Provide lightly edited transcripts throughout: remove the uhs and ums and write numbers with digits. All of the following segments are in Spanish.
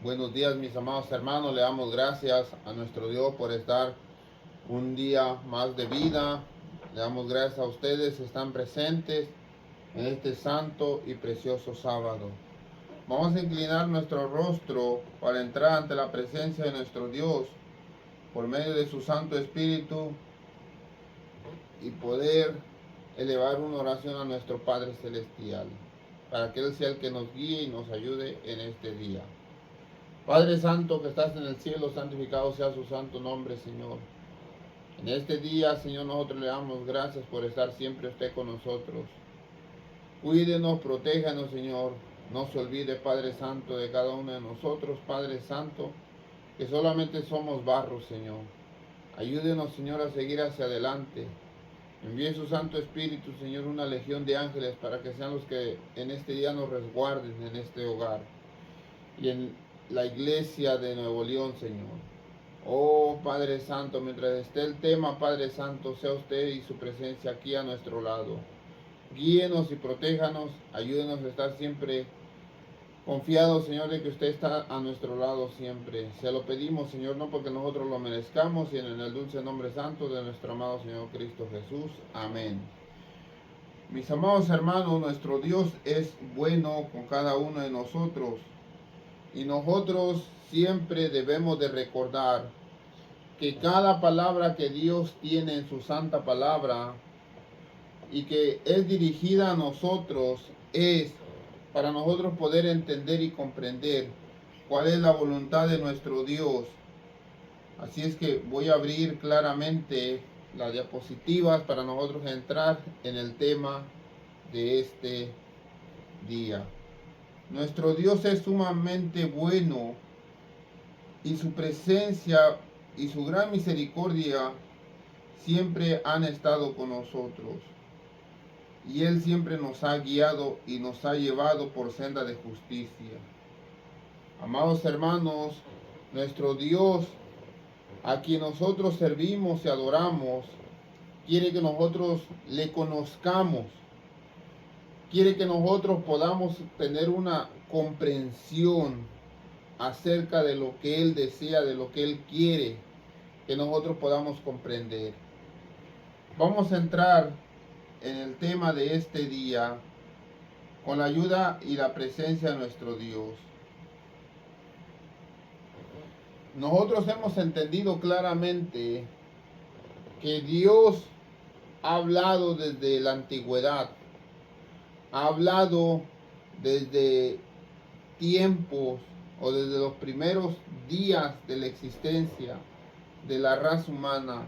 Buenos días, mis amados hermanos. Le damos gracias a nuestro Dios por estar un día más de vida. Le damos gracias a ustedes que están presentes en este santo y precioso sábado. Vamos a inclinar nuestro rostro para entrar ante la presencia de nuestro Dios por medio de su Santo Espíritu y poder elevar una oración a nuestro Padre Celestial, para que Él sea el que nos guíe y nos ayude en este día. Padre Santo que estás en el cielo, santificado sea su santo nombre, Señor. En este día, Señor, nosotros le damos gracias por estar siempre usted con nosotros. Cuídenos, protéjanos, Señor. No se olvide, Padre Santo, de cada uno de nosotros, Padre Santo, que solamente somos barro, Señor. Ayúdenos, Señor, a seguir hacia adelante. Envíe su Santo Espíritu, Señor, una legión de ángeles para que sean los que en este día nos resguarden en este hogar y en la iglesia de Nuevo León, Señor. Oh Padre Santo, mientras esté el tema, Padre Santo, sea usted y su presencia aquí a nuestro lado. Guíenos y protéjanos, ayúdenos a estar siempre confiados, Señor, de que usted está a nuestro lado siempre. Se lo pedimos, Señor, no porque nosotros lo merezcamos, sino en el dulce nombre santo de nuestro amado Señor Cristo Jesús. Amén. Mis amados hermanos, nuestro Dios es bueno con cada uno de nosotros. Y nosotros siempre debemos de recordar que cada palabra que Dios tiene en su santa palabra y que es dirigida a nosotros es para nosotros poder entender y comprender cuál es la voluntad de nuestro Dios. Así es que voy a abrir claramente las diapositivas para nosotros entrar en el tema de este día. Nuestro Dios es sumamente bueno y su presencia y su gran misericordia siempre han estado con nosotros. Y Él siempre nos ha guiado y nos ha llevado por senda de justicia. Amados hermanos, nuestro Dios, a quien nosotros servimos y adoramos, quiere que nosotros le conozcamos. Quiere que nosotros podamos tener una comprensión acerca de lo que Él desea, de lo que Él quiere, que nosotros podamos comprender. Vamos a entrar en el tema de este día con la ayuda y la presencia de nuestro Dios. Nosotros hemos entendido claramente que Dios ha hablado desde la antigüedad, ha hablado desde tiempos o desde los primeros días de la existencia de la raza humana.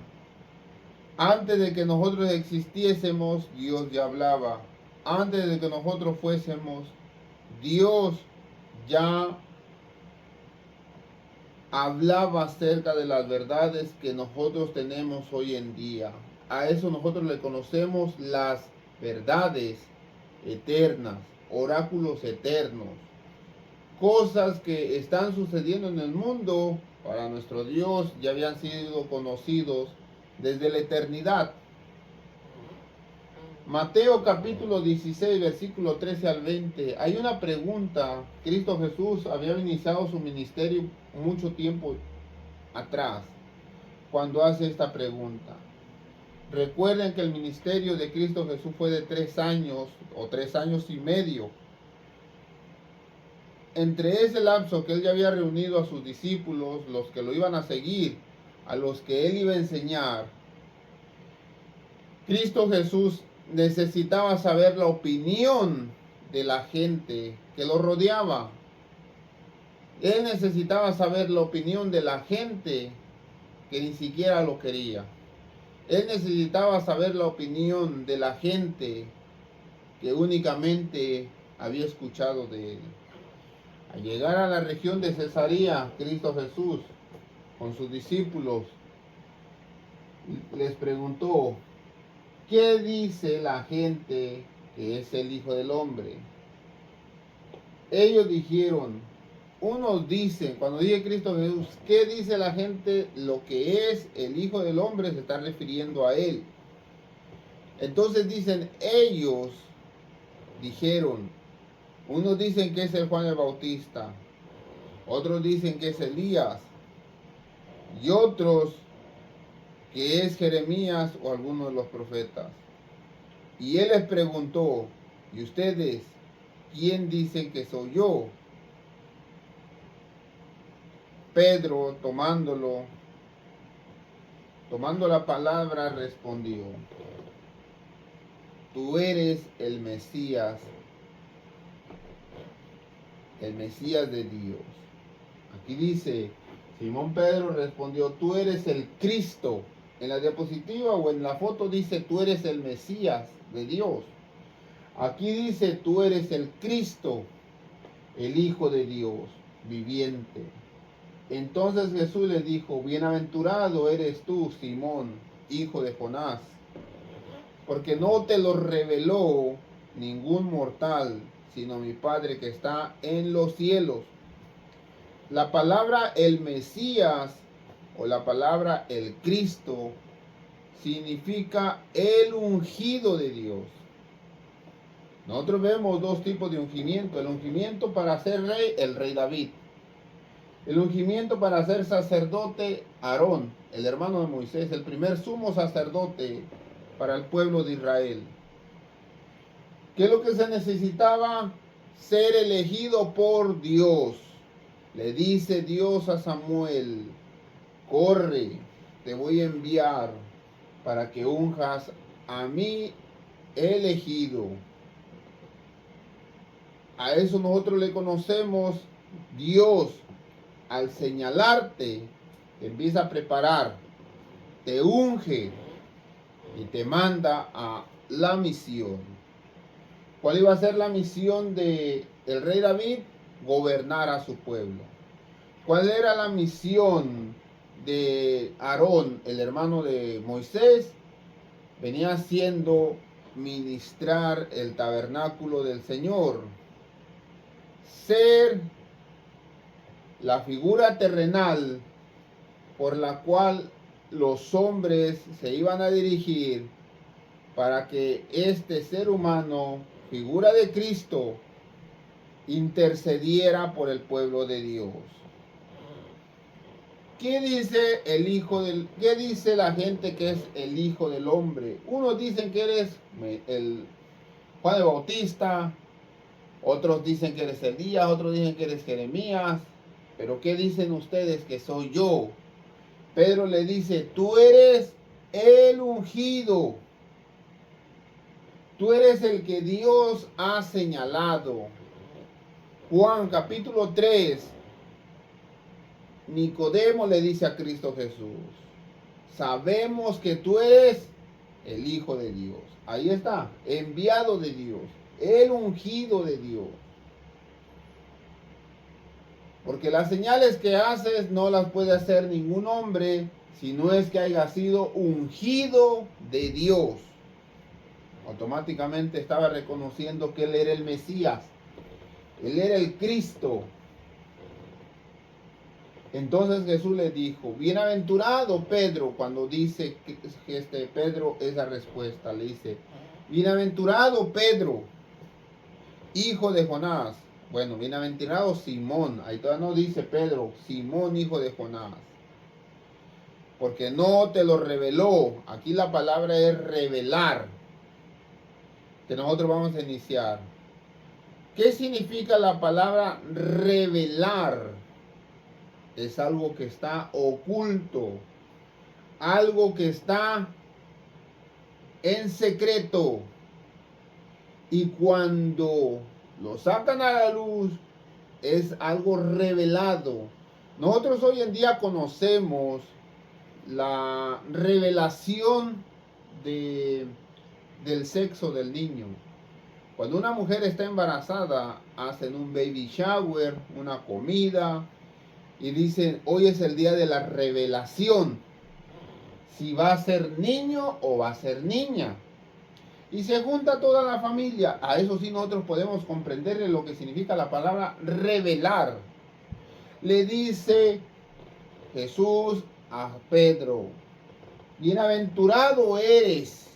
Antes de que nosotros existiésemos, Dios ya hablaba. Antes de que nosotros fuésemos, Dios ya hablaba acerca de las verdades que nosotros tenemos hoy en día. A eso nosotros le conocemos las verdades eternas, oráculos eternos. Cosas que están sucediendo en el mundo para nuestro Dios ya habían sido conocidos desde la eternidad. Mateo capítulo 16, versículo 13 al 20. Hay una pregunta. Cristo Jesús había iniciado su ministerio mucho tiempo atrás cuando hace esta pregunta. Recuerden que el ministerio de Cristo Jesús fue de 3 años o 3 años y medio. Entre ese lapso que él ya había reunido a sus discípulos, los que lo iban a seguir, a los que él iba a enseñar, Cristo Jesús necesitaba saber la opinión de la gente que lo rodeaba. Él necesitaba saber la opinión de la gente que ni siquiera lo quería. Él necesitaba saber la opinión de la gente que únicamente había escuchado de él. Al llegar a la región de Cesarea, Cristo Jesús, con sus discípulos, les preguntó: ¿qué dice la gente que es el Hijo del Hombre? Ellos dijeron, unos dicen, cuando dice Cristo Jesús, ¿qué dice la gente lo que es el Hijo del Hombre? Se está refiriendo a Él. Entonces dicen, ellos dijeron, unos dicen que es el Juan el Bautista, otros dicen que es Elías, y otros que es Jeremías o alguno de los profetas. Y él les preguntó, ¿y ustedes quién dicen que soy yo? Pedro, tomando la palabra, respondió, tú eres el Mesías de Dios. Aquí dice, Simón Pedro respondió, tú eres el Cristo. En la diapositiva o en la foto dice, tú eres el Mesías de Dios. Aquí dice, tú eres el Cristo, el Hijo de Dios viviente. Entonces Jesús le dijo, bienaventurado eres tú, Simón, hijo de Jonás, porque no te lo reveló ningún mortal, sino mi Padre que está en los cielos. La palabra el Mesías o la palabra el Cristo significa el ungido de Dios. Nosotros vemos dos tipos de ungimiento. El ungimiento para ser rey, el rey David. El ungimiento para ser sacerdote, Aarón, el hermano de Moisés, el primer sumo sacerdote para el pueblo de Israel. ¿Qué es lo que se necesitaba? Ser elegido por Dios. Le dice Dios a Samuel, corre, te voy a enviar para que unjas a mi elegido. A eso nosotros le conocemos. Dios, al señalarte, te empieza a preparar, te unge y te manda a la misión. ¿Cuál iba a ser la misión del rey David? Gobernar a su pueblo. ¿Cuál era la misión de Aarón, el hermano de Moisés? Venía siendo ministrar el tabernáculo del Señor. Ser la figura terrenal por la cual los hombres se iban a dirigir para que este ser humano, figura de Cristo, intercediera por el pueblo de Dios. ¿Qué dice qué dice la gente que es el Hijo del Hombre? Unos dicen que eres el Juan el Bautista, otros dicen que eres Elías, otros dicen que eres Jeremías, pero ¿qué dicen ustedes que soy yo? Pedro le dice, tú eres el ungido, tú eres el que Dios ha señalado. Juan capítulo 3, Nicodemo le dice a Cristo Jesús, sabemos que tú eres el Hijo de Dios. Ahí está, enviado de Dios, el ungido de Dios. Porque las señales que haces no las puede hacer ningún hombre, si no es que haya sido ungido de Dios. Automáticamente estaba reconociendo que Él era el Mesías, Él era el Cristo. Entonces Jesús le dijo, bienaventurado Pedro, cuando dice que Pedro es la respuesta, le dice, bienaventurado Pedro, hijo de Jonás. Bueno, bienaventurado Simón, ahí todavía no dice Pedro, Simón, hijo de Jonás. Porque no te lo reveló, aquí la palabra es revelar, que nosotros vamos a iniciar. ¿Qué significa la palabra revelar? Es algo que está oculto, algo que está en secreto. Y cuando lo sacan a la luz, es algo revelado. Nosotros hoy en día conocemos la revelación del sexo del niño. Cuando una mujer está embarazada, hacen un baby shower, una comida, y dicen, hoy es el día de la revelación, si va a ser niño o va a ser niña. Y se junta toda la familia. A eso sí nosotros podemos comprender lo que significa la palabra revelar. Le dice Jesús a Pedro, bienaventurado eres.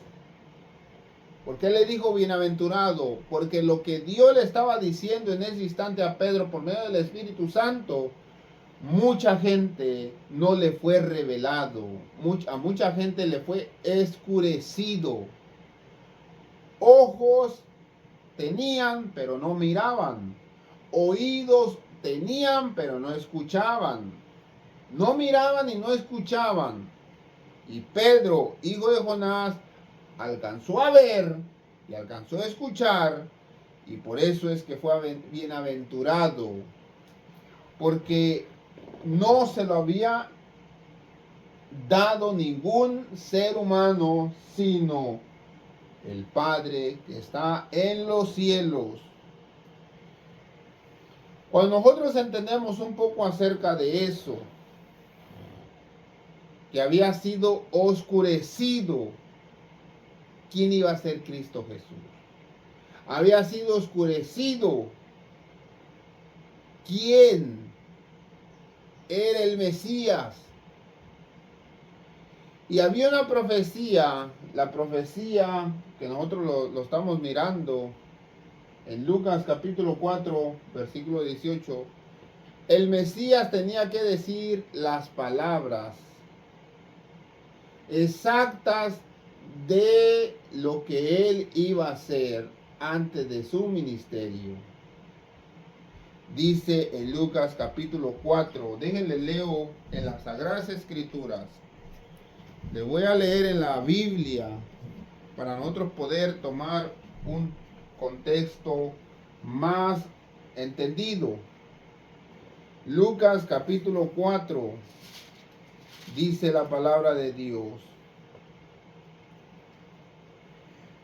¿Por qué le dijo bienaventurado? Porque lo que Dios le estaba diciendo en ese instante a Pedro por medio del Espíritu Santo, mucha gente no le fue revelado, a mucha gente le fue escurecido. Ojos tenían, pero no miraban. Oídos tenían, pero no escuchaban. No miraban y no escuchaban. Y Pedro, hijo de Jonás, alcanzó a ver y alcanzó a escuchar, y por eso es que fue bienaventurado, porque no se lo había dado ningún ser humano, sino el Padre que está en los cielos. Cuando nosotros entendemos un poco acerca de eso, que había sido oscurecido, ¿quién iba a ser Cristo Jesús? Había sido oscurecido. ¿Quién era el Mesías? Y había una profecía, la profecía que nosotros lo estamos mirando en Lucas capítulo 4, versículo 18. El Mesías tenía que decir las palabras exactas de lo que él iba a hacer antes de su ministerio. Dice en Lucas capítulo 4, déjenle leo en las Sagradas Escrituras. Le voy a leer en la Biblia para nosotros poder tomar un contexto más entendido. Lucas capítulo 4 dice la palabra de Dios.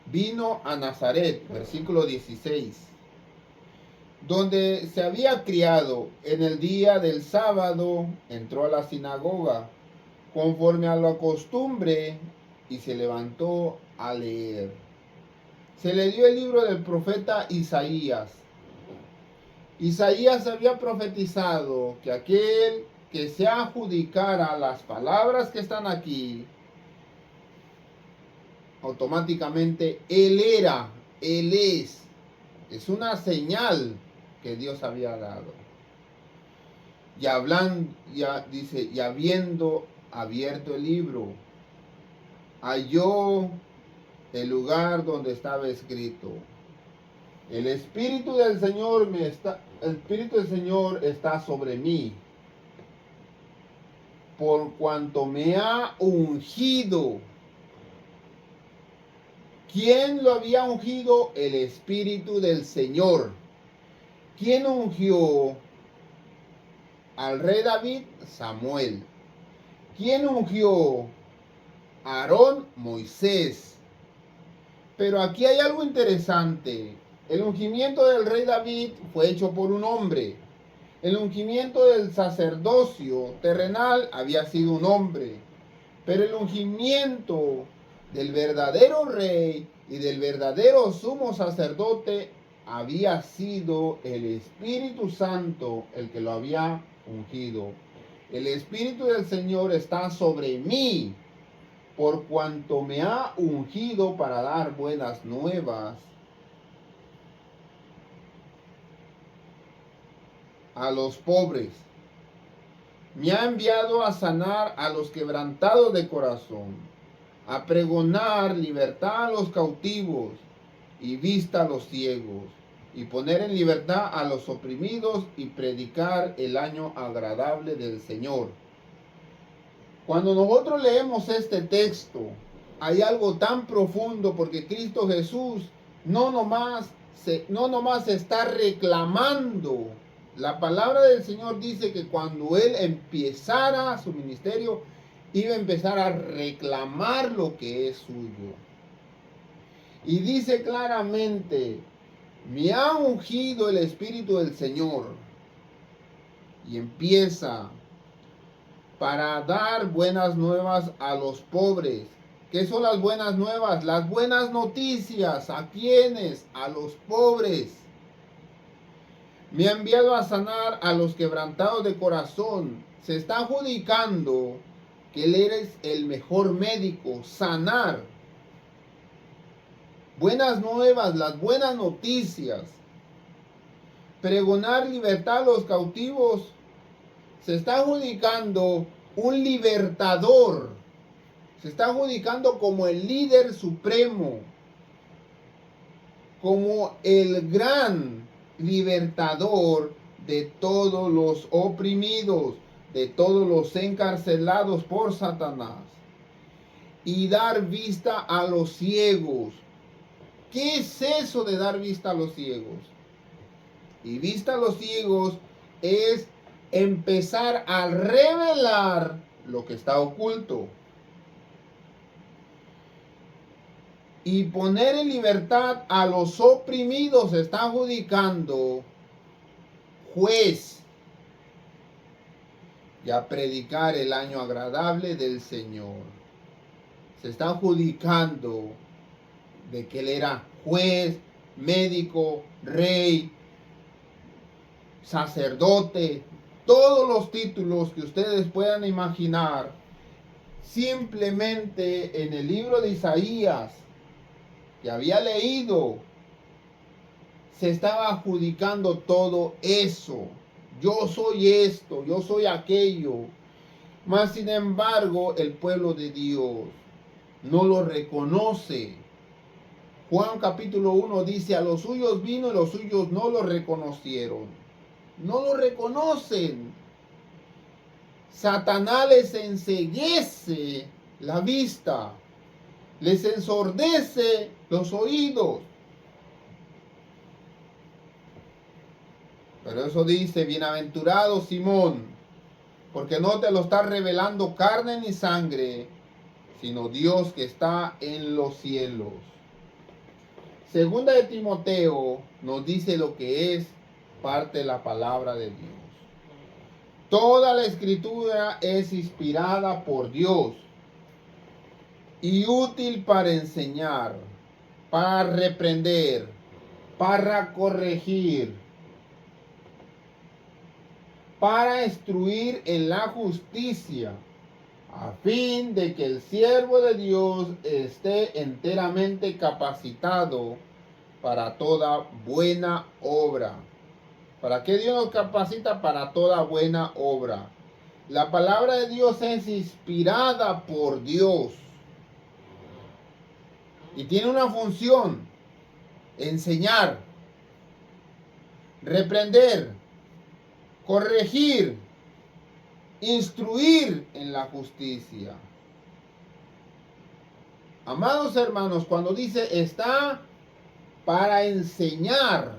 Vino a Nazaret, versículo 16, donde se había criado. En el día del sábado entró a la sinagoga, conforme a la costumbre, y se levantó a leer. Se le dio el libro del profeta Isaías. Isaías había profetizado que aquel que se adjudicara las palabras que están aquí, automáticamente él era, él es una señal que Dios había dado. Y hablando, ya dice, y habiendo abierto el libro, halló el lugar donde estaba escrito: el Espíritu del Señor está sobre mí, por cuanto me ha ungido. ¿Quién lo había ungido? El Espíritu del Señor. ¿Quién ungió al rey David? Samuel. ¿Quién ungió a Aarón? Moisés. Pero aquí hay algo interesante. El ungimiento del rey David fue hecho por un hombre. El ungimiento del sacerdocio terrenal había sido un hombre. Pero el ungimiento del verdadero rey y del verdadero sumo sacerdote había sido el Espíritu Santo el que lo había ungido. El Espíritu del Señor está sobre mí, por cuanto me ha ungido para dar buenas nuevas a los pobres. Me ha enviado a sanar a los quebrantados de corazón, a pregonar libertad a los cautivos y vista a los ciegos, y poner en libertad a los oprimidos, y predicar el año agradable del Señor. Cuando nosotros leemos este texto, hay algo tan profundo, porque Cristo Jesús no nomás está reclamando. La palabra del Señor dice que cuando Él empezara su ministerio, iba a empezar a reclamar lo que es suyo. Y dice claramente: me ha ungido el Espíritu del Señor. Y empieza: para dar buenas nuevas a los pobres. ¿Qué son las buenas nuevas? Las buenas noticias. ¿A quiénes? A los pobres. Me ha enviado a sanar a los quebrantados de corazón. Se está adjudicando que Él es el mejor médico. Sanar. Buenas nuevas, las buenas noticias. Pregonar libertad a los cautivos. Se está adjudicando un libertador. Se está adjudicando como el líder supremo, como el gran libertador de todos los oprimidos, de todos los encarcelados por Satanás. Y dar vista a los ciegos. ¿Qué es eso de dar vista a los ciegos? Y vista a los ciegos es empezar a revelar lo que está oculto. Y poner en libertad a los oprimidos. Se está adjudicando juez. Y a predicar el año agradable del Señor. Se está adjudicando de que Él era juez, médico, rey, sacerdote, todos los títulos que ustedes puedan imaginar. Simplemente en el libro de Isaías, que había leído, se estaba adjudicando todo eso. Yo soy esto, yo soy aquello. Mas sin embargo, el pueblo de Dios no lo reconoce. Juan capítulo 1 dice: a los suyos vino y los suyos no lo reconocieron. No lo reconocen. Satanás les enceguece la vista, les ensordece los oídos. Pero eso dice, bienaventurado Simón, porque no te lo está revelando carne ni sangre, sino Dios que está en los cielos. Segunda de Timoteo nos dice lo que es parte de la palabra de Dios. Toda la escritura es inspirada por Dios y útil para enseñar, para reprender, para corregir, para instruir en la justicia, a fin de que el siervo de Dios esté enteramente capacitado para toda buena obra. ¿Para qué Dios nos capacita? Para toda buena obra. La palabra de Dios es inspirada por Dios y tiene una función: enseñar, reprender, corregir, instruir en la justicia. Amados hermanos, cuando dice está para enseñar,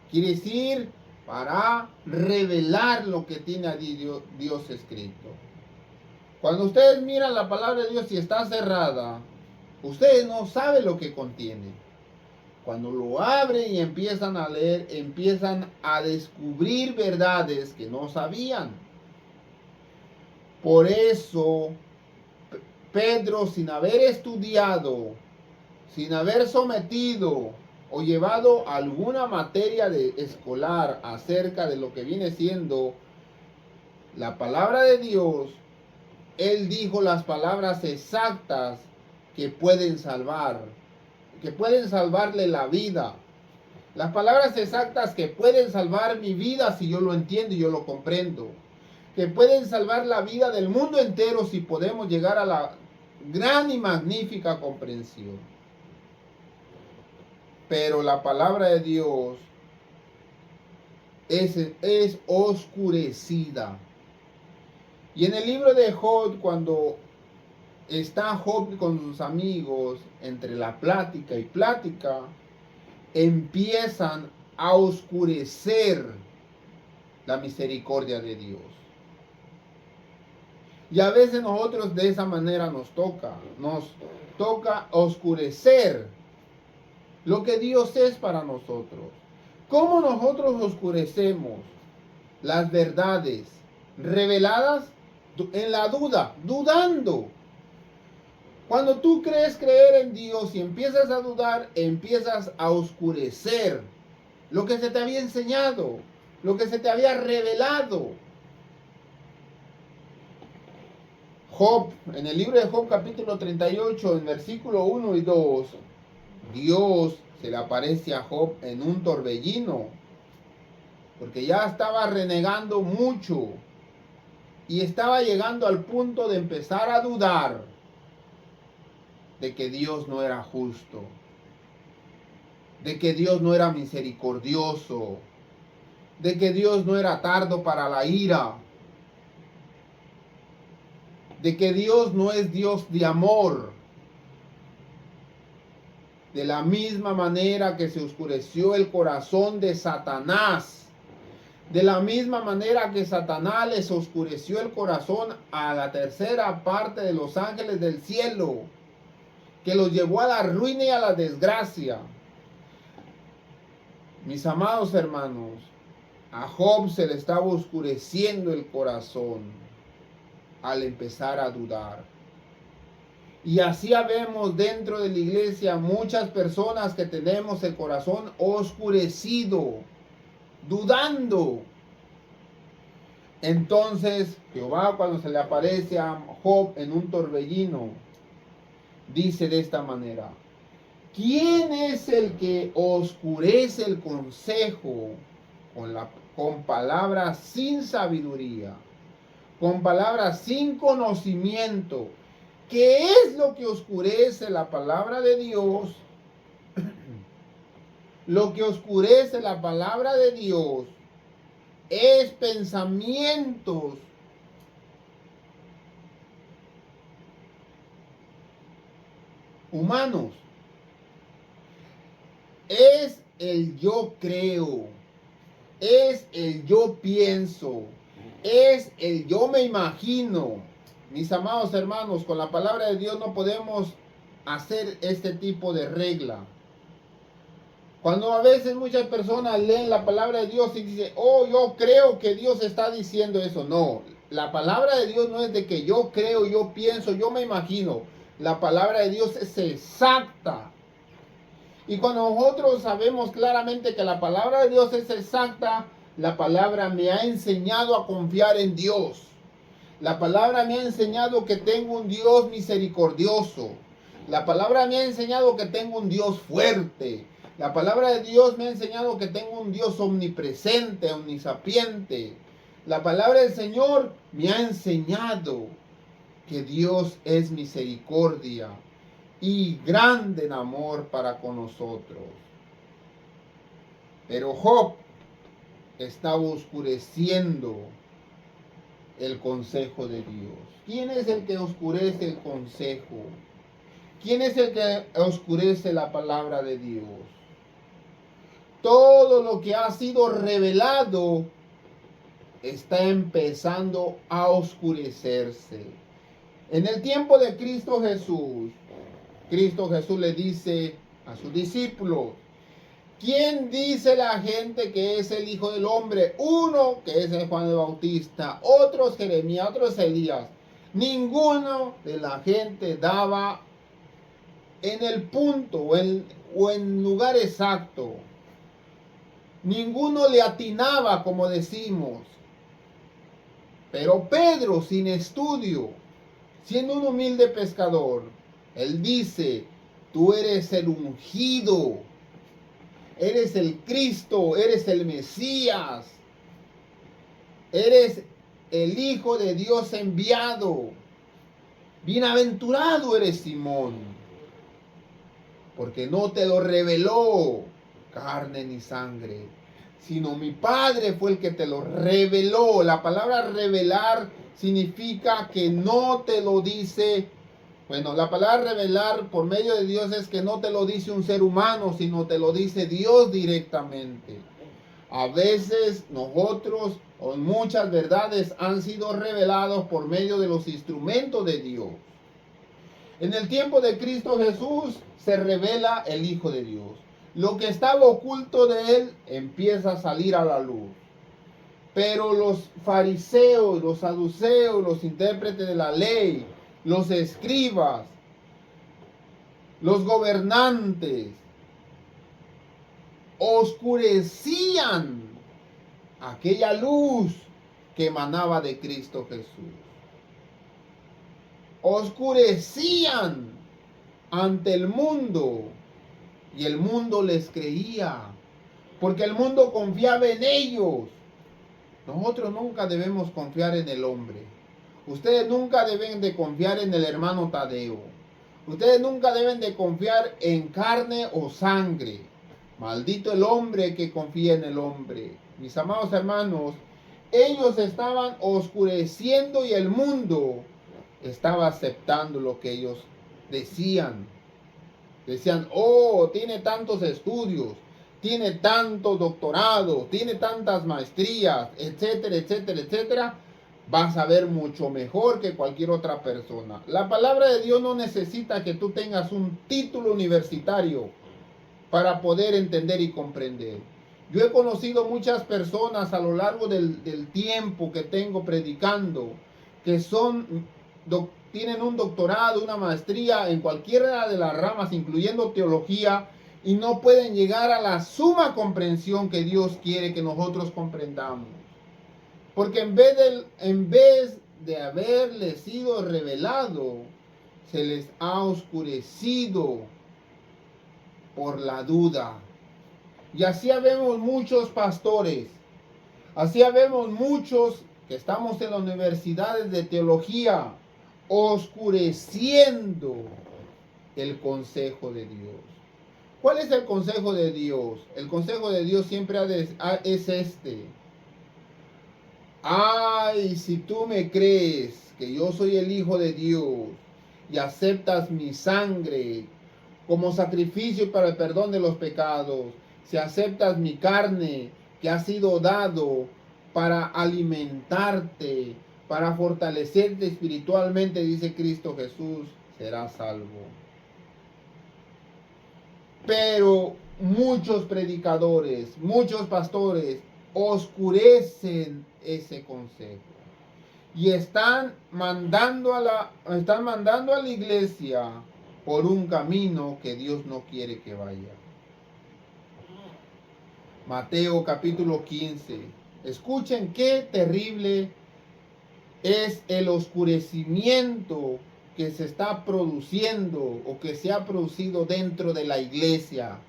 quiere decir para revelar lo que tiene Dios escrito. Cuando ustedes miran la palabra de Dios y está cerrada, ustedes no saben lo que contiene. Cuando lo abren y empiezan a leer, empiezan a descubrir verdades que no sabían. Por eso, Pedro, sin haber estudiado, sin haber sometido o llevado alguna materia escolar acerca de lo que viene siendo la palabra de Dios, él dijo las palabras exactas que pueden salvar, que pueden salvarle la vida. Las palabras exactas que pueden salvar mi vida si yo lo entiendo y yo lo comprendo. Que pueden salvar la vida del mundo entero si podemos llegar a la gran y magnífica comprensión. Pero la palabra de Dios es oscurecida. Y en el libro de Job, cuando está Job con sus amigos, entre la plática y plática, empiezan a oscurecer la misericordia de Dios. Y a veces nosotros de esa manera nos toca oscurecer lo que Dios es para nosotros. ¿Cómo nosotros oscurecemos las verdades reveladas? En la duda, dudando. Cuando tú crees creer en Dios y empiezas a dudar, empiezas a oscurecer lo que se te había enseñado, lo que se te había revelado. Job, en el libro de Job capítulo 38, en versículo 1 y 2, Dios se le aparece a Job en un torbellino, porque ya estaba renegando mucho y estaba llegando al punto de empezar a dudar de que Dios no era justo, de que Dios no era misericordioso, de que Dios no era tardo para la ira, de que Dios no es Dios de amor. De la misma manera que se oscureció el corazón de Satanás, de la misma manera que Satanás les oscureció el corazón a la tercera parte de los ángeles del cielo, que los llevó a la ruina y a la desgracia. Mis amados hermanos, a Job se le estaba oscureciendo el corazón al empezar a dudar. Y así vemos dentro de la iglesia muchas personas que tenemos el corazón oscurecido, dudando. Entonces Jehová, cuando se le aparece a Job en un torbellino, dice de esta manera: ¿quién es el que oscurece el consejo con palabras sin sabiduría, con palabras sin conocimiento? ¿Qué es lo que oscurece la palabra de Dios? Lo que oscurece la palabra de Dios es pensamientos humanos. Es el yo creo. es el yo pienso, es el yo me imagino. Mis amados hermanos, con la palabra de Dios no podemos hacer este tipo de regla. Cuando a veces muchas personas leen la palabra de Dios y dicen, oh, yo creo que Dios está diciendo eso. No, la palabra de Dios no es de que yo creo, yo pienso, yo me imagino. La palabra de Dios es exacta. Y cuando nosotros sabemos claramente que la palabra de Dios es exacta, la palabra me ha enseñado a confiar en Dios. La palabra me ha enseñado que tengo un Dios misericordioso. La palabra me ha enseñado que tengo un Dios fuerte. La palabra de Dios me ha enseñado que tengo un Dios omnipresente, omnisapiente. La palabra del Señor me ha enseñado que Dios es misericordia y grande en amor para con nosotros. Pero Job estaba oscureciendo el consejo de Dios. ¿Quién es el que oscurece el consejo? ¿Quién es el que oscurece la palabra de Dios? Todo lo que ha sido revelado está empezando a oscurecerse. En el tiempo de Cristo Jesús le dice a sus discípulos, ¿quién dice la gente que es el Hijo del Hombre? Uno que es el Juan el Bautista, otros Jeremías, otros Elías. Ninguno de la gente daba en el punto o en lugar exacto. Ninguno le atinaba, como decimos. Pero Pedro, sin estudio, siendo un humilde pescador, él dice, tú eres el ungido, eres el Cristo, eres el Mesías, eres el Hijo de Dios enviado. Bienaventurado eres Simón, porque no te lo reveló carne ni sangre, sino mi Padre fue el que te lo reveló. La palabra revelar significa que no te lo dice. Bueno, la palabra revelar por medio de Dios es que no te lo dice un ser humano, sino te lo dice Dios directamente. A veces nosotros, o muchas verdades han sido revelados por medio de los instrumentos de Dios. En el tiempo de Cristo Jesús se revela el Hijo de Dios. Lo que estaba oculto de él empieza a salir a la luz. Pero los fariseos, los saduceos, los intérpretes de la ley, los escribas, los gobernantes, oscurecían aquella luz que emanaba de Cristo Jesús. Oscurecían ante el mundo y el mundo les creía, porque el mundo confiaba en ellos. Nosotros nunca debemos confiar en el hombre. Ustedes nunca deben de confiar en el hermano Tadeo. Ustedes nunca deben de confiar en carne o sangre. Maldito el hombre que confía en el hombre. Mis amados hermanos, ellos estaban oscureciendo y el mundo estaba aceptando lo que ellos decían. Decían, oh, tiene tantos estudios, tiene tantos doctorados, tiene tantas maestrías, etcétera, etcétera, etcétera. Vas a ver mucho mejor que cualquier otra persona. La palabra de Dios no necesita que tú tengas un título universitario para poder entender y comprender. Yo he conocido muchas personas a lo largo del tiempo que tengo predicando, que tienen un doctorado, una maestría en cualquiera de las ramas, incluyendo teología, y no pueden llegar a la suma comprensión que Dios quiere que nosotros comprendamos. Porque en vez de haberles sido revelado, se les ha oscurecido por la duda. Y así vemos muchos pastores, así vemos muchos que estamos en las universidades de teología, oscureciendo el consejo de Dios. ¿Cuál es el consejo de Dios? El consejo de Dios siempre es este. Ay, si tú me crees que yo soy el Hijo de Dios y aceptas mi sangre como sacrificio para el perdón de los pecados, si aceptas mi carne que ha sido dado para alimentarte, para fortalecerte espiritualmente, dice Cristo Jesús, serás salvo. Pero muchos predicadores, muchos pastores oscurecen ese consejo y están mandando a la iglesia por un camino que Dios no quiere que vaya. Mateo capítulo 15. Escuchen qué terrible es el oscurecimiento que se está produciendo o que se ha producido dentro de la iglesia.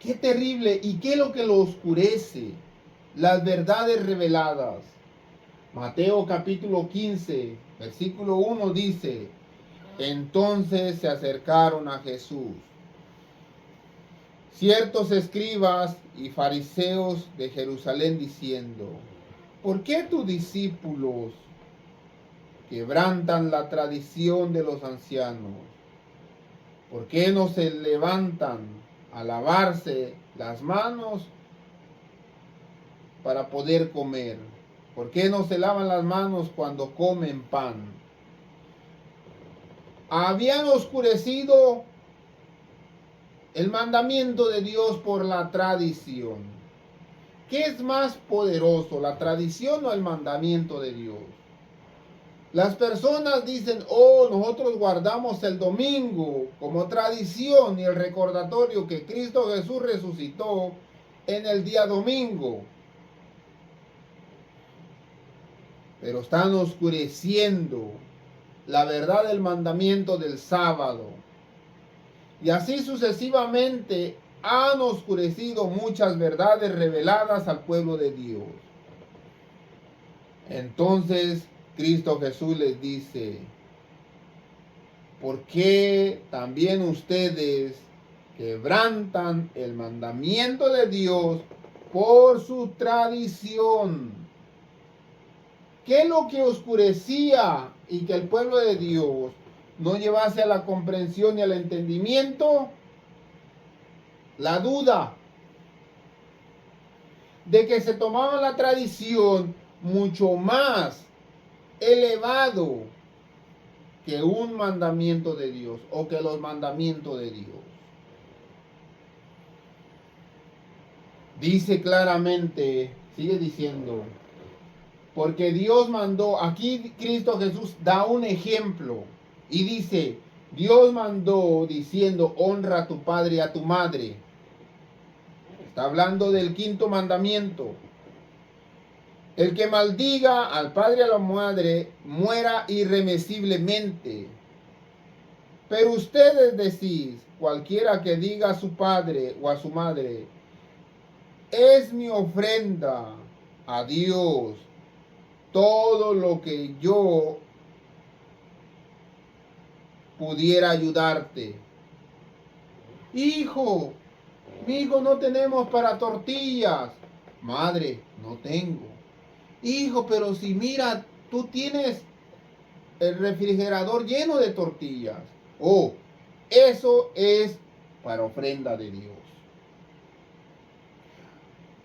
Qué terrible. ¿Y qué es lo que lo oscurece? Las verdades reveladas. Mateo capítulo 15, versículo 1 dice: entonces se acercaron a Jesús ciertos escribas y fariseos de Jerusalén diciendo: ¿por qué tus discípulos quebrantan la tradición de los ancianos? ¿Por qué no se levantan a lavarse las manos para poder comer? ¿Por qué no se lavan las manos cuando comen pan? Habían oscurecido el mandamiento de Dios por la tradición. ¿Qué es más poderoso, la tradición o el mandamiento de Dios? Las personas dicen: oh, nosotros guardamos el domingo como tradición y el recordatorio que Cristo Jesús resucitó en el día domingo. Pero están oscureciendo la verdad del mandamiento del sábado. Y así sucesivamente han oscurecido muchas verdades reveladas al pueblo de Dios. Entonces Cristo Jesús les dice: ¿por qué también ustedes quebrantan el mandamiento de Dios por su tradición? ¿Qué es lo que oscurecía y que el pueblo de Dios no llevase a la comprensión y al entendimiento? La duda de que se tomaba la tradición mucho más elevado que un mandamiento de Dios o que los mandamientos de Dios. Dice claramente, sigue diciendo, porque Dios mandó, aquí Cristo Jesús da un ejemplo y dice: Dios mandó diciendo: honra a tu padre y a tu madre. Está hablando del quinto mandamiento. El que maldiga al padre y a la madre muera irremisiblemente. Pero ustedes decís: cualquiera que diga a su padre o a su madre, es mi ofrenda a Dios todo lo que yo pudiera ayudarte. Hijo, mi hijo, no tenemos para tortillas. Madre, no tengo. Hijo, pero si mira, tú tienes el refrigerador lleno de tortillas. Oh, eso es para ofrenda de Dios.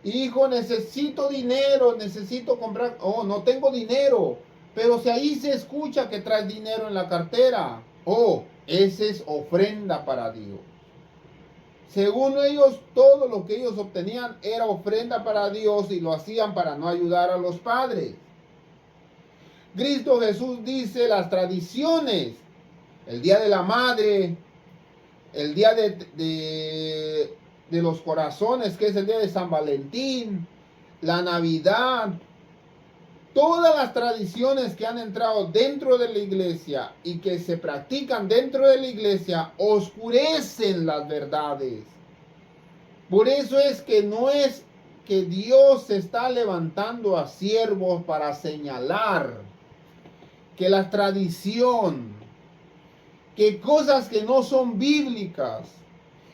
Hijo, necesito dinero, necesito comprar. Oh, no tengo dinero. Pero si ahí se escucha que traes dinero en la cartera. Oh, esa es ofrenda para Dios. Según ellos, todo lo que ellos obtenían era ofrenda para Dios y lo hacían para no ayudar a los padres. Cristo Jesús dice: las tradiciones, el día de la madre, el día de los corazones, que es el día de San Valentín, la Navidad, todas las tradiciones que han entrado dentro de la iglesia y que se practican dentro de la iglesia oscurecen las verdades. Por eso es que no es que Dios se está levantando a siervos para señalar que la tradición, que cosas que no son bíblicas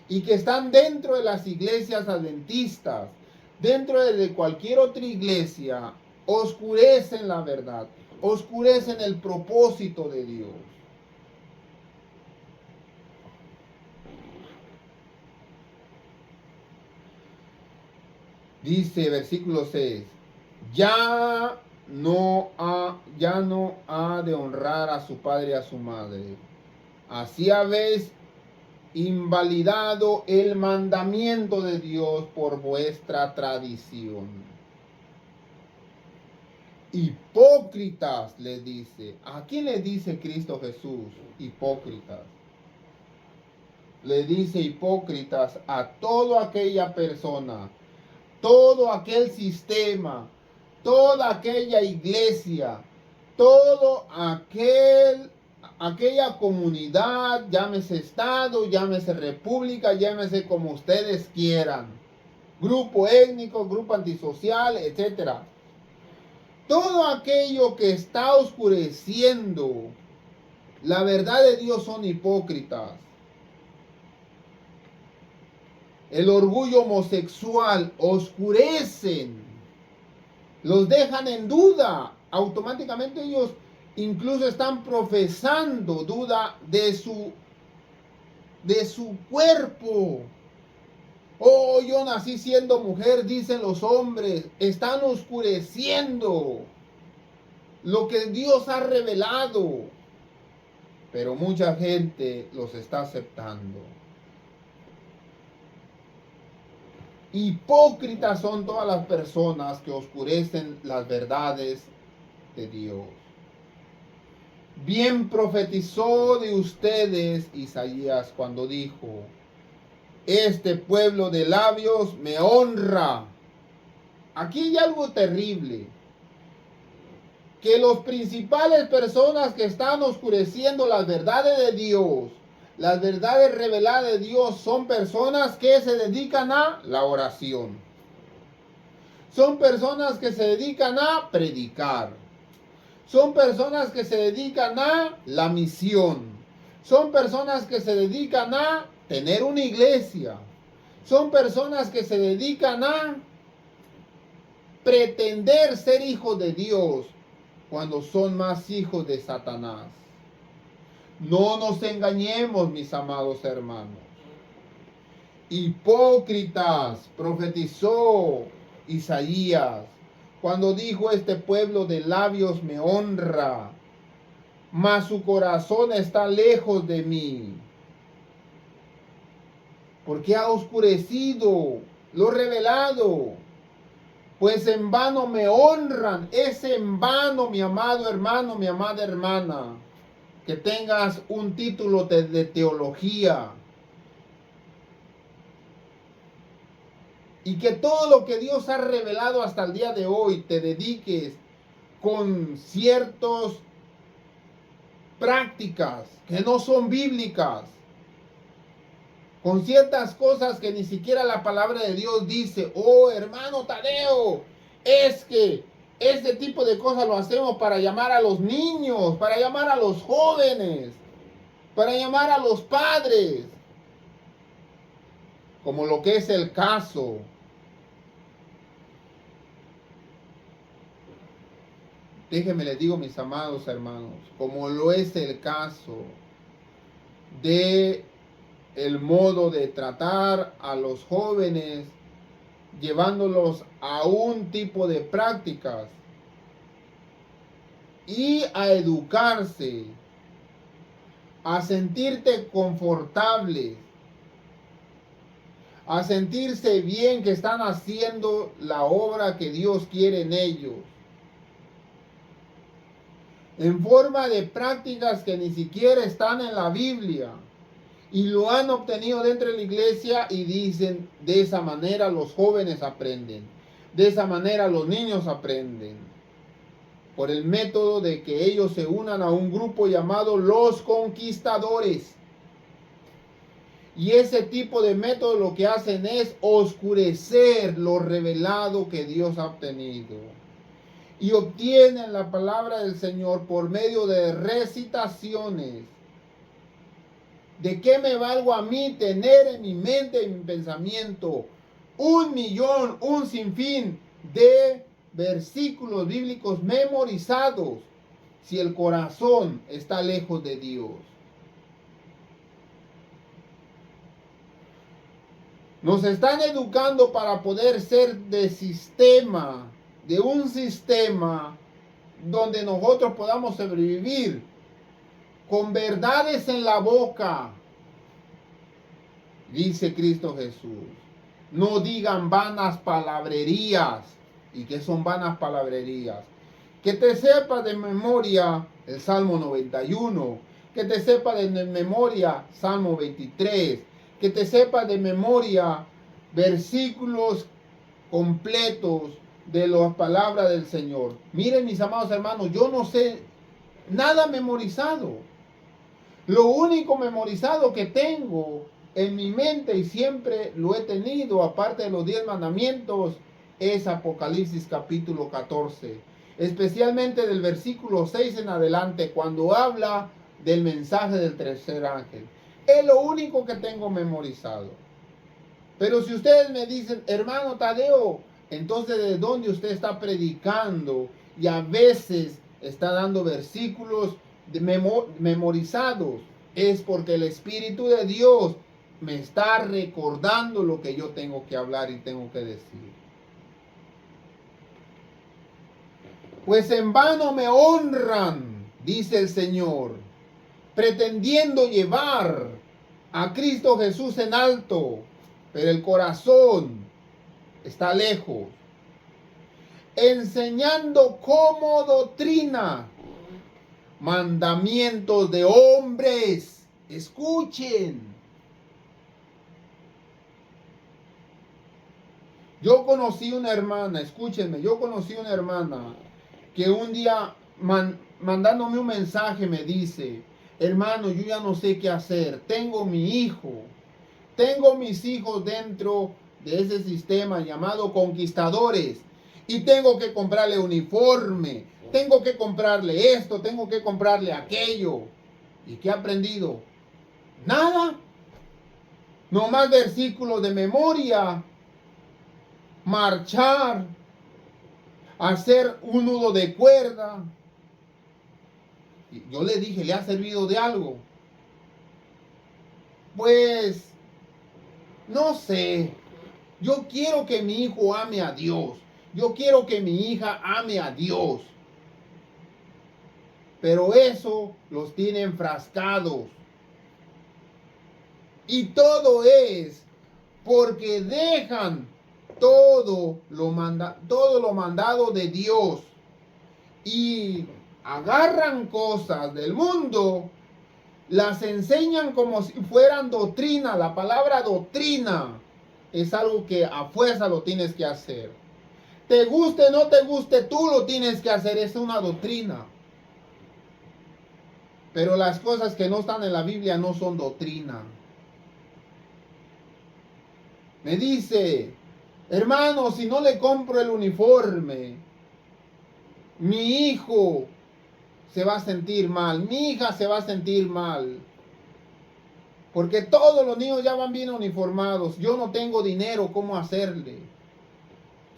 y que están dentro de las iglesias adventistas, dentro de cualquier otra iglesia, oscurecen la verdad, oscurecen el propósito de Dios. Dice versículo 6, ya no ha de honrar a su padre y a su madre. Así habéis invalidado el mandamiento de Dios por vuestra tradición. Hipócritas, le dice. ¿A quién le dice Cristo Jesús? Hipócritas. Le dice hipócritas a toda aquella persona, todo aquel sistema, toda aquella iglesia, todo aquella comunidad, llámese estado, llámese república, llámese como ustedes quieran, grupo étnico, grupo antisocial, etcétera. Todo aquello que está oscureciendo la verdad de Dios son hipócritas. El orgullo homosexual oscurecen, los dejan en duda. Automáticamente ellos incluso están profesando duda de su cuerpo. Oh, yo nací siendo mujer, dicen los hombres. Están oscureciendo lo que Dios ha revelado. Pero mucha gente los está aceptando. Hipócritas son todas las personas que oscurecen las verdades de Dios. Bien profetizó de ustedes Isaías cuando dijo: este pueblo de labios me honra. Aquí hay algo terrible. Que los principales personas que están oscureciendo las verdades de Dios, las verdades reveladas de Dios, son personas que se dedican a la oración. Son personas que se dedican a predicar. Son personas que se dedican a la misión. Son personas que se dedican a tener una iglesia. Son personas que se dedican a pretender ser hijos de Dios cuando son más hijos de Satanás. No nos engañemos, mis amados hermanos. Hipócritas, profetizó Isaías cuando dijo: este pueblo de labios me honra, mas su corazón está lejos de mí. Porque ha oscurecido lo revelado. Pues en vano me honran. Es en vano, mi amado hermano, mi amada hermana, que tengas un título de teología. Y que todo lo que Dios ha revelado hasta el día de hoy te dediques con ciertas prácticas que no son bíblicas. Con ciertas cosas que ni siquiera la palabra de Dios dice. Oh, hermano Tadeo, es que este tipo de cosas lo hacemos para llamar a los niños, para llamar a los jóvenes, para llamar a los padres. Como lo que es el caso déjenme les digo, mis amados hermanos, como lo es el caso de el modo de tratar a los jóvenes, llevándolos a un tipo de prácticas y a educarse, a sentirte confortable, a sentirse bien que están haciendo la obra que Dios quiere en ellos, en forma de prácticas que ni siquiera están en la Biblia. Y lo han obtenido dentro de la iglesia y dicen: de esa manera los jóvenes aprenden. De esa manera los niños aprenden. Por el método de que ellos se unan a un grupo llamado los conquistadores. Y ese tipo de método lo que hacen es oscurecer lo revelado que Dios ha obtenido. Y obtienen la palabra del Señor por medio de recitaciones. ¿De qué me valgo a mí tener en mi mente, en mi pensamiento, 1.000.000, un sinfín de versículos bíblicos memorizados si el corazón está lejos de Dios? Nos están educando para poder ser de sistema, de un sistema donde nosotros podamos sobrevivir con verdades en la boca, dice Cristo Jesús. No digan vanas palabrerías. ¿Y qué son vanas palabrerías? Que te sepa de memoria el Salmo 91, que te sepa de memoria Salmo 23, que te sepa de memoria versículos completos de las palabras del Señor. Miren, mis amados hermanos, yo no sé nada memorizado. Lo único memorizado que tengo en mi mente, y siempre lo he tenido, aparte de los 10 mandamientos, es Apocalipsis capítulo 14. Especialmente del versículo 6 en adelante, cuando habla del mensaje del tercer ángel. Es lo único que tengo memorizado. Pero si ustedes me dicen, hermano Tadeo, entonces ¿de dónde usted está predicando? Y a veces está dando versículos memorizados. Es porque el Espíritu de Dios me está recordando lo que yo tengo que hablar y tengo que decir. Pues en vano me honran, dice el Señor, pretendiendo llevar a Cristo Jesús en alto, pero el corazón está lejos, enseñando como doctrina mandamientos de hombres. Escuchen. Yo conocí una hermana, escúchenme, yo conocí una hermana que un día mandándome un mensaje me dice, hermano, yo ya no sé qué hacer, tengo mi hijo, tengo mis hijos dentro de ese sistema llamado conquistadores y tengo que comprarle uniforme, tengo que comprarle esto, tengo que comprarle aquello. ¿Y qué he aprendido? Nada. No más versículos de memoria, marchar, hacer un nudo de cuerda. Y yo le dije, ¿le ha servido de algo? Pues, no sé. Yo quiero que mi hijo ame a Dios. Yo quiero que mi hija ame a Dios. Pero eso los tiene enfrascados. Y todo es porque dejan todo lo mandado de Dios y agarran cosas del mundo, las enseñan como si fueran doctrina. La palabra doctrina es algo que a fuerza lo tienes que hacer. Te guste o no te guste, tú lo tienes que hacer. Es una doctrina. Pero las cosas que no están en la Biblia no son doctrina. Me dice, hermano, si no le compro el uniforme, mi hijo se va a sentir mal, mi hija se va a sentir mal. Porque todos los niños ya van bien uniformados. Yo no tengo dinero, ¿cómo hacerle?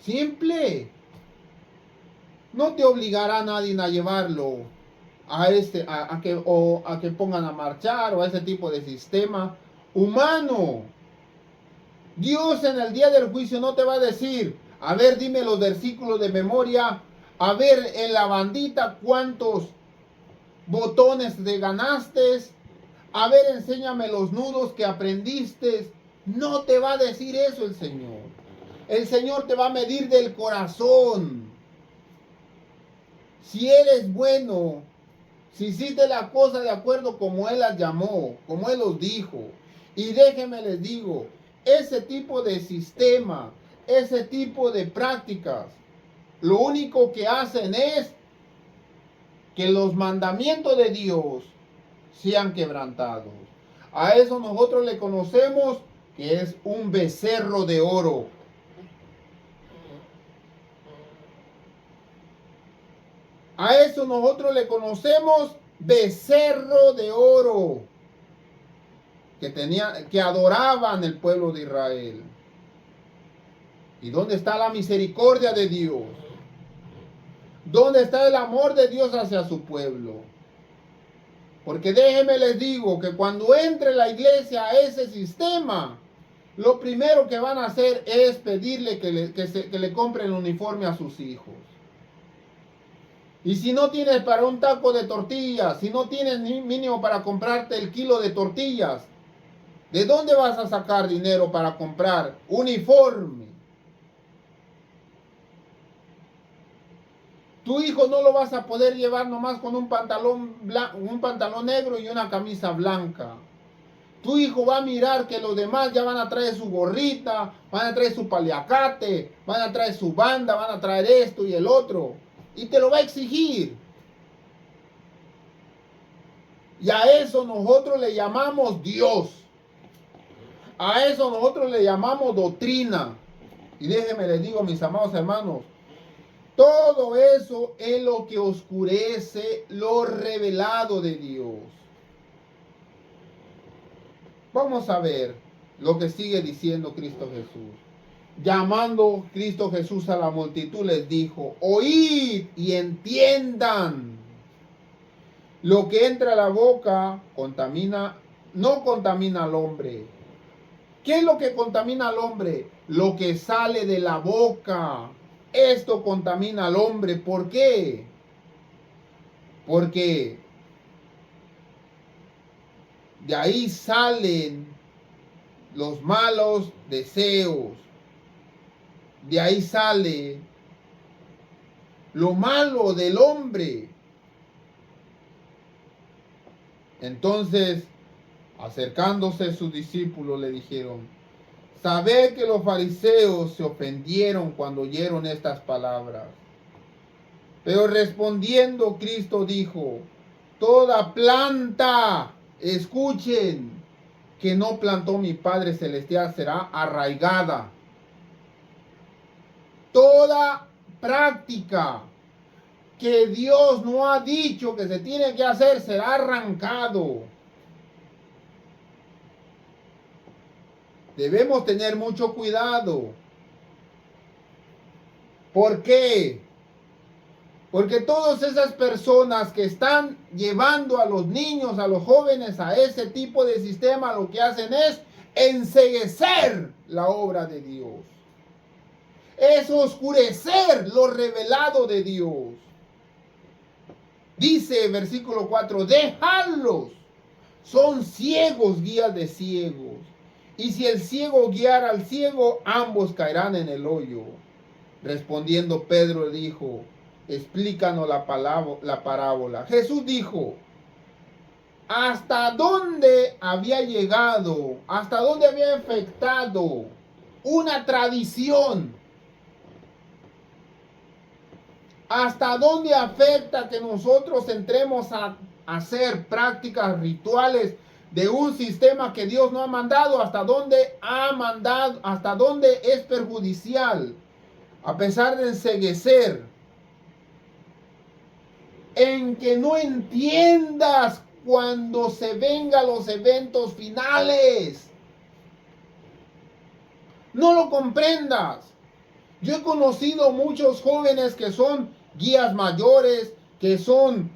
Simple. No te obligará a nadie a llevarlo a que pongan a marchar o a ese tipo de sistema humano. Dios en el día del juicio no te va a decir, a ver, dime los versículos de memoria, a ver en la bandita cuántos botones te ganaste, a ver, enséñame los nudos que aprendiste. No te va a decir eso el Señor. El Señor te va a medir del corazón. Si eres bueno, si hiciste la cosa de acuerdo como Él las llamó, como Él los dijo. Y déjenme les digo, ese tipo de sistema, ese tipo de prácticas, lo único que hacen es que los mandamientos de Dios sean quebrantados. A eso nosotros le conocemos que es un becerro de oro. A eso nosotros le conocemos becerro de oro que adoraban el pueblo de Israel. ¿Y dónde está la misericordia de Dios? ¿Dónde está el amor de Dios hacia su pueblo? Porque déjenme les digo que cuando entre la iglesia a ese sistema, lo primero que van a hacer es pedirle que le compren uniforme a sus hijos. Y si no tienes para un taco de tortillas, si no tienes ni mínimo para comprarte el kilo de tortillas, ¿de dónde vas a sacar dinero para comprar uniforme? Tu hijo no lo vas a poder llevar nomás con un pantalón negro y una camisa blanca. Tu hijo va a mirar que los demás ya van a traer su gorrita, van a traer su paliacate, van a traer su banda, van a traer esto y el otro. Y te lo va a exigir. Y a eso nosotros le llamamos Dios. A eso nosotros le llamamos doctrina. Y déjenme les digo, mis amados hermanos, todo eso es lo que oscurece lo revelado de Dios. Vamos a ver lo que sigue diciendo Cristo Jesús. Llamando Cristo Jesús a la multitud les dijo, oíd y entiendan. Lo que entra a la boca no contamina al hombre. ¿Qué es lo que contamina al hombre? Lo que sale de la boca. Esto contamina al hombre. ¿Por qué? Porque de ahí salen los malos deseos. De ahí sale lo malo del hombre. Entonces, acercándose sus discípulos, le dijeron, sabed que los fariseos se ofendieron cuando oyeron estas palabras. Pero respondiendo Cristo dijo, toda planta, escuchen, que no plantó mi Padre Celestial será arraigada. Toda práctica que Dios no ha dicho que se tiene que hacer será arrancado. Debemos tener mucho cuidado. ¿Por qué? Porque todas esas personas que están llevando a los niños, a los jóvenes a ese tipo de sistema, lo que hacen es enceguecer la obra de Dios. Es oscurecer lo revelado de Dios. Dice versículo 4, dejadlos, son ciegos, guías de ciegos. Y si el ciego guiara al ciego, ambos caerán en el hoyo. Respondiendo Pedro dijo, explícanos la parábola. Jesús dijo, ¿hasta dónde había llegado? ¿Hasta dónde había afectado una tradición? ¿Hasta dónde afecta que nosotros entremos a hacer prácticas rituales de un sistema que Dios no ha mandado? ¿Hasta dónde ha mandado? ¿Hasta dónde es perjudicial? A pesar de enceguecer, en que no entiendas cuando se vengan los eventos finales. No lo comprendas. Yo he conocido muchos jóvenes que son guías mayores, que son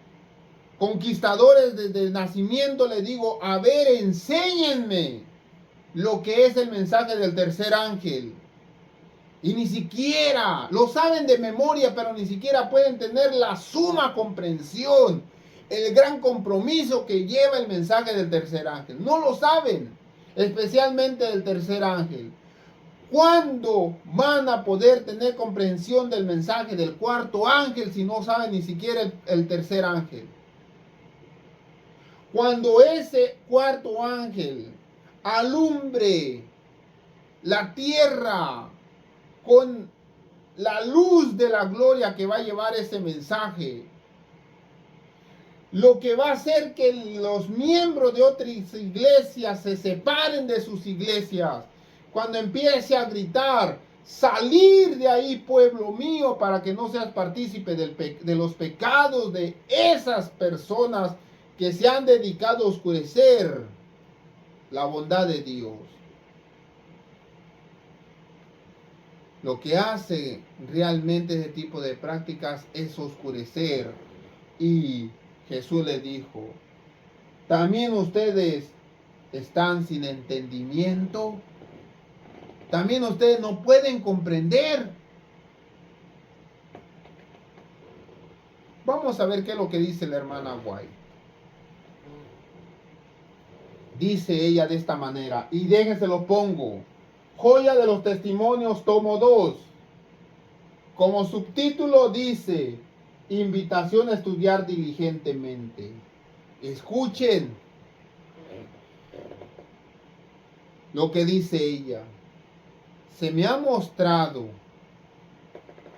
conquistadores desde el nacimiento. Les digo, a ver, enséñenme lo que es el mensaje del tercer ángel. Y ni siquiera lo saben de memoria, pero ni siquiera pueden tener la suma comprensión, el gran compromiso que lleva el mensaje del tercer ángel. No lo saben, especialmente del tercer ángel. ¿Cuándo van a poder tener comprensión del mensaje del cuarto ángel si no saben ni siquiera el tercer ángel? Cuando ese cuarto ángel alumbre la tierra con la luz de la gloria que va a llevar ese mensaje, lo que va a hacer que los miembros de otras iglesias se separen de sus iglesias, cuando empiece a gritar, salir de ahí, pueblo mío, para que no seas partícipe de los pecados de esas personas que se han dedicado a oscurecer la bondad de Dios. Lo que hace realmente ese tipo de prácticas es oscurecer. Y Jesús le dijo, ¿también ustedes están sin entendimiento? también ustedes no pueden comprender. Vamos a ver qué es lo que dice la hermana White. Dice ella de esta manera, y déjense lo pongo. Joya de los testimonios, tomo 2. Como subtítulo dice, invitación a estudiar diligentemente. Escuchen lo que dice ella. Se me ha mostrado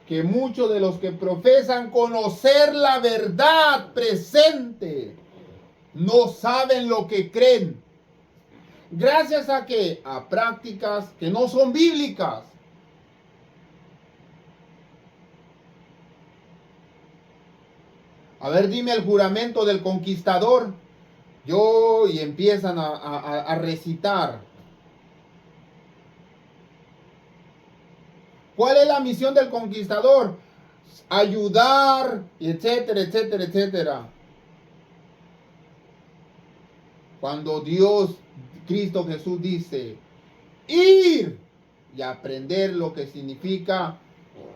que muchos de los que profesan conocer la verdad presente no saben lo que creen. ¿Gracias a qué? A prácticas que no son bíblicas. A ver, dime el juramento del conquistador. Y empiezan a recitar. ¿Cuál es la misión del conquistador? Ayudar, etcétera, etcétera, etcétera. Cuando Cristo Jesús dice, ir y aprender lo que significa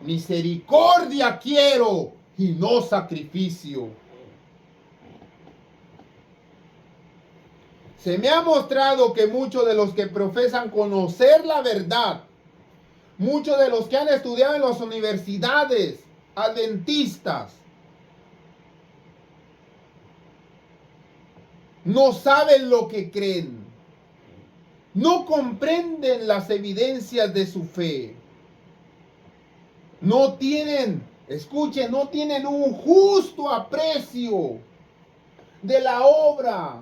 misericordia quiero y no sacrificio. Se me ha mostrado que muchos de los que profesan conocer la verdad, muchos de los que han estudiado en las universidades adventistas, no saben lo que creen. No comprenden las evidencias de su fe. No tienen, escuchen, no tienen un justo aprecio de la obra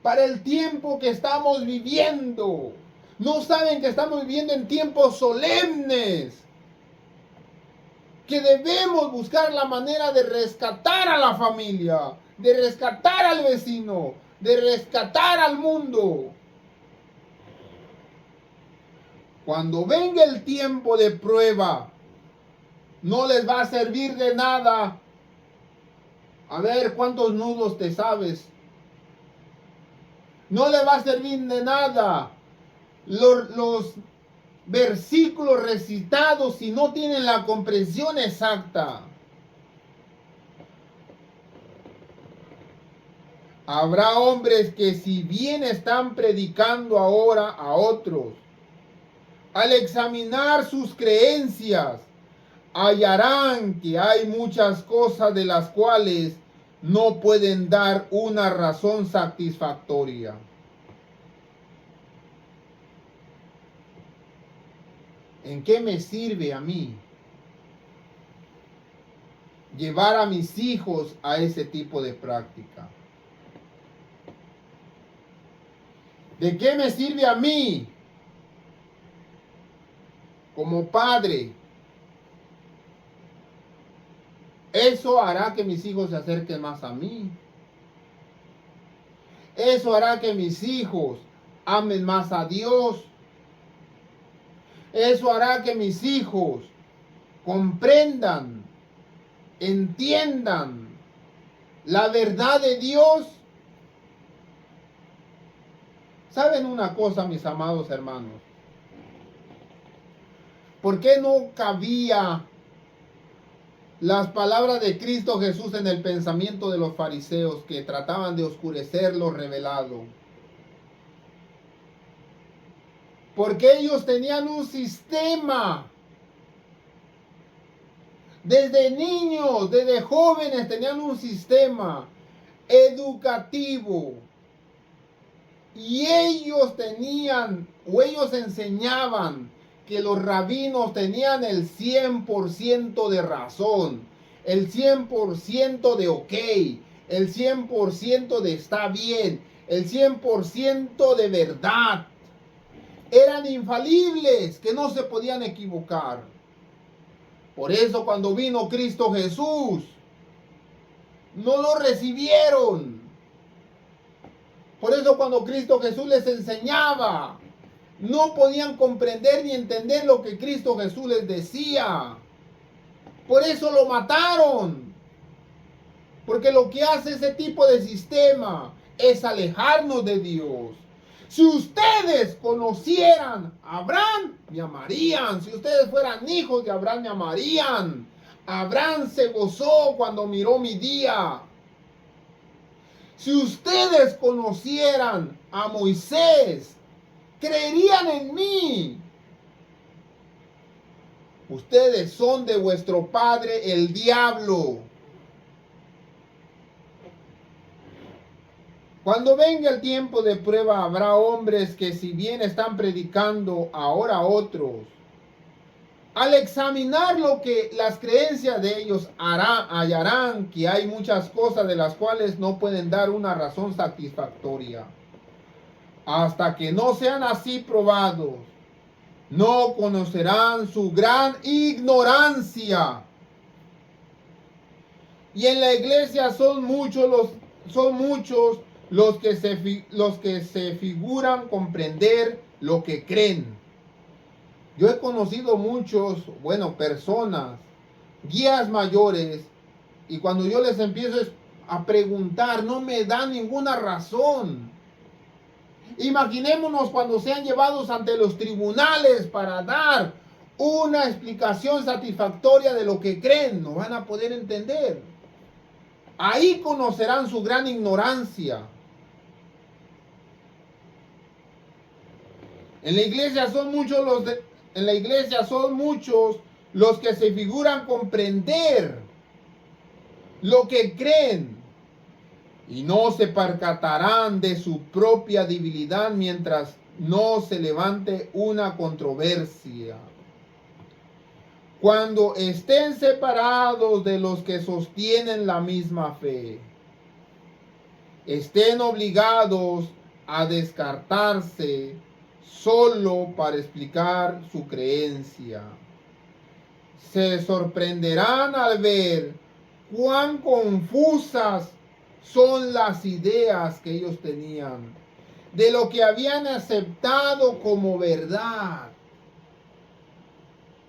para el tiempo que estamos viviendo. No saben que estamos viviendo en tiempos solemnes, que debemos buscar la manera de rescatar a la familia, de rescatar al vecino, de rescatar al mundo. Cuando venga el tiempo de prueba, no les va a servir de nada. A ver, ¿cuántos nudos te sabes? No le va a servir de nada los versículos recitados si no tienen la comprensión exacta. Habrá hombres que si bien están predicando ahora a otros, al examinar sus creencias, hallarán que hay muchas cosas de las cuales no pueden dar una razón satisfactoria. ¿En qué me sirve a mí llevar a mis hijos a ese tipo de práctica? ¿De qué me sirve a mí como padre? Eso hará que mis hijos se acerquen más a mí. Eso hará que mis hijos amen más a Dios. Eso hará que mis hijos comprendan, entiendan la verdad de Dios. ¿Saben una cosa, mis amados hermanos? ¿Por qué no cabía las palabras de Cristo Jesús en el pensamiento de los fariseos que trataban de oscurecer lo revelado? Porque ellos tenían un sistema. Desde niños, desde jóvenes tenían un sistema educativo. Y ellos enseñaban que los rabinos tenían el 100% de razón, el 100% de ok, el 100% de está bien, el 100% de verdad. Eran infalibles, que no se podían equivocar. Por eso cuando vino Cristo Jesús, no lo recibieron. Por eso cuando Cristo Jesús les enseñaba, no podían comprender ni entender lo que Cristo Jesús les decía. Por eso lo mataron. Porque lo que hace ese tipo de sistema es alejarnos de Dios. Si ustedes conocieran a Abraham, me amarían. Si ustedes fueran hijos de Abraham, me amarían. Abraham se gozó cuando miró mi día. Si ustedes conocieran a Moisés, creerían en mí. Ustedes son de vuestro padre el diablo. Cuando venga el tiempo de prueba, habrá hombres que, si bien están predicando ahora a otros, al examinar las creencias de ellos, hallarán que hay muchas cosas de las cuales no pueden dar una razón satisfactoria. Hasta que no sean así probados, no conocerán su gran ignorancia. Y en la iglesia son muchos los que se figuran comprender lo que creen. Yo he conocido personas, guías mayores, y cuando yo les empiezo a preguntar, no me dan ninguna razón. Imaginémonos cuando sean llevados ante los tribunales para dar una explicación satisfactoria de lo que creen, no van a poder entender. Ahí conocerán su gran ignorancia. En la iglesia son muchos los que se figuran comprender lo que creen y no se percatarán de su propia debilidad mientras no se levante una controversia. Cuando estén separados de los que sostienen la misma fe, estén obligados a descartarse solo para explicar su creencia. Se sorprenderán al ver cuán confusas son las ideas que ellos tenían de lo que habían aceptado como verdad.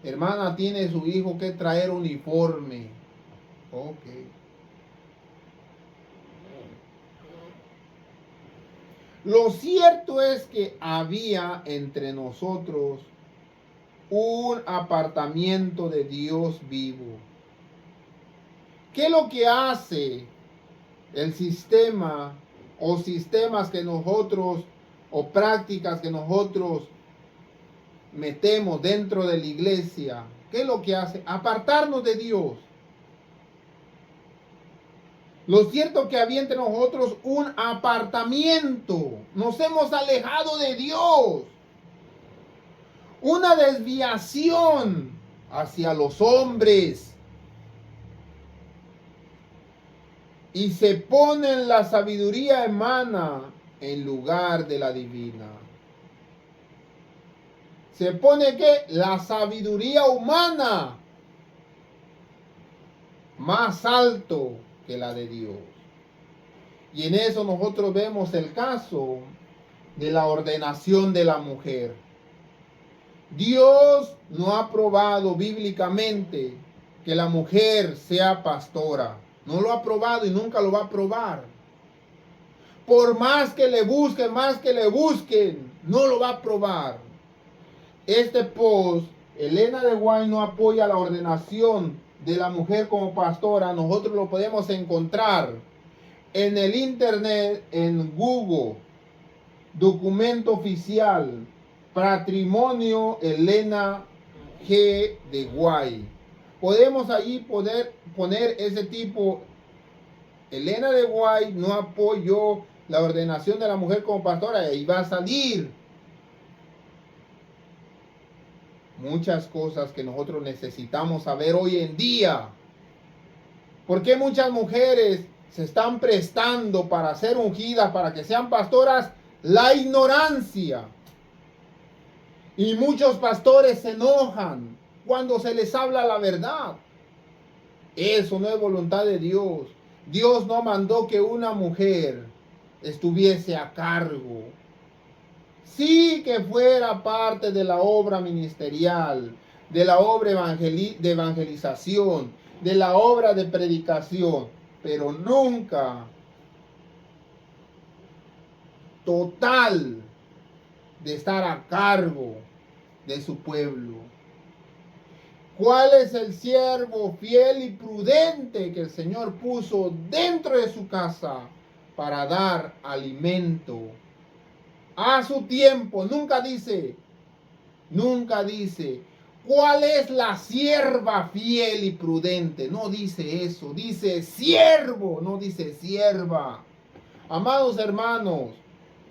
Hermana, tiene su hijo que traer uniforme. Ok. Lo cierto es que había entre nosotros un apartamiento de Dios vivo. ¿Qué es lo que hace el sistema o sistemas que nosotros o prácticas que nosotros metemos dentro de la iglesia? ¿Qué es lo que hace? Apartarnos de Dios. Lo cierto es que había entre nosotros un apartamiento. Nos hemos alejado de Dios. Una desviación hacia los hombres. Y se pone la sabiduría humana en lugar de la divina. Se pone que la sabiduría humana más alto que la de Dios. Y en eso nosotros vemos el caso de la ordenación de la mujer. Dios no ha aprobado bíblicamente que la mujer sea pastora. No lo ha aprobado y nunca lo va a aprobar. Por más que le busquen, no lo va a aprobar. Este post, Elena de White no apoya la ordenación de la mujer como pastora. Nosotros lo podemos encontrar en el internet, en Google, documento oficial, patrimonio Elena G. de White. Podemos allí poner ese tipo. Elena de White no apoyó la ordenación de la mujer como pastora, y va a salir muchas cosas que nosotros necesitamos saber hoy en día. ¿Por qué muchas mujeres se están prestando para ser ungidas, para que sean pastoras? La ignorancia. Y muchos pastores se enojan cuando se les habla la verdad. Eso no es voluntad de Dios. Dios no mandó que una mujer estuviese a cargo. Sí, que fuera parte de la obra ministerial, de la obra de evangelización, de la obra de predicación, pero nunca total de estar a cargo de su pueblo. ¿Cuál es el siervo fiel y prudente que el Señor puso dentro de su casa para dar alimento a su tiempo? Nunca dice, ¿cuál es la sierva fiel y prudente? No dice eso, dice siervo, no dice sierva. Amados hermanos,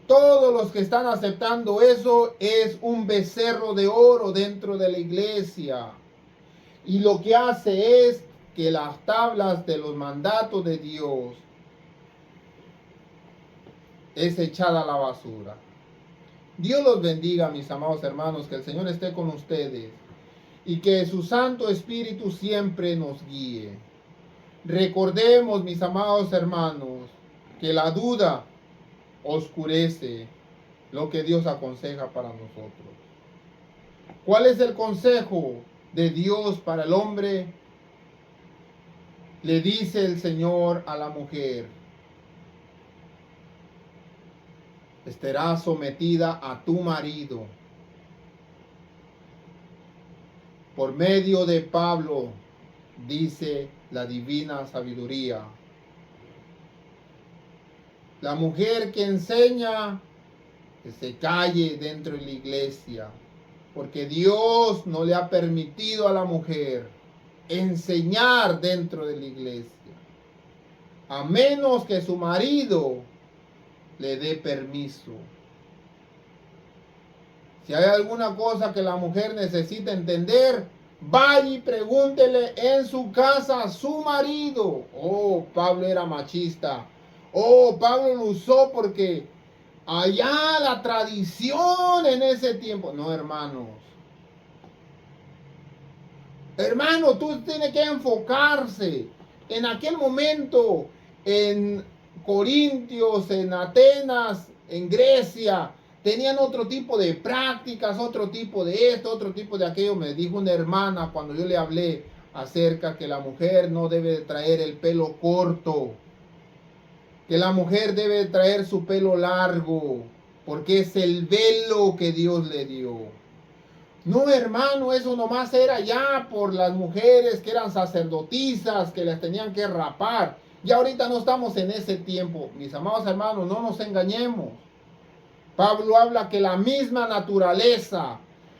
todos los que están aceptando eso es un becerro de oro dentro de la iglesia. Y lo que hace es que las tablas de los mandatos de Dios es echada a la basura. Dios los bendiga, mis amados hermanos, que el Señor esté con ustedes y que su Santo Espíritu siempre nos guíe. Recordemos, mis amados hermanos, que la duda oscurece lo que Dios aconseja para nosotros. ¿Cuál es el consejo de Dios para el hombre? Le dice el Señor a la mujer: estarás sometida a tu marido. Por medio de Pablo dice la divina sabiduría: la mujer que enseña, que se calle dentro de la iglesia, porque Dios no le ha permitido a la mujer enseñar dentro de la iglesia, a menos que su marido le dé permiso. Si hay alguna cosa que la mujer necesita entender, vaya y pregúntele en su casa a su marido. Oh, Pablo era machista. Oh, Pablo lo usó porque allá la tradición en ese tiempo. No, hermanos. Hermano, tú tienes que enfocarse. En aquel momento, en Corintios, en Atenas, en Grecia, tenían otro tipo de prácticas, otro tipo de esto, otro tipo de aquello. Me dijo una hermana cuando yo le hablé acerca que la mujer no debe de traer el pelo corto, que la mujer debe de traer su pelo largo, porque es el velo que Dios le dio. No, hermano, eso nomás era ya por las mujeres que eran sacerdotisas, que les tenían que rapar. Y ahorita no estamos en ese tiempo. Mis amados hermanos, no nos engañemos. Pablo habla que la misma naturaleza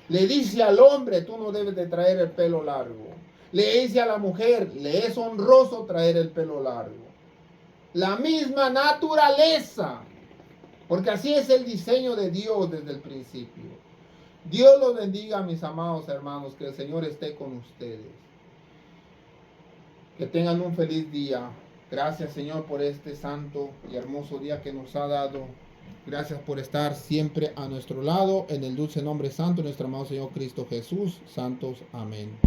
le dice al hombre: tú no debes de traer el pelo largo. Le dice a la mujer: le es honroso traer el pelo largo. La misma naturaleza. Porque así es el diseño de Dios desde el principio. Dios los bendiga, mis amados hermanos, que el Señor esté con ustedes. Que tengan un feliz día. Gracias, Señor, por este santo y hermoso día que nos ha dado. Gracias por estar siempre a nuestro lado. En el dulce nombre santo de nuestro amado Señor Cristo Jesús. Santos. Amén.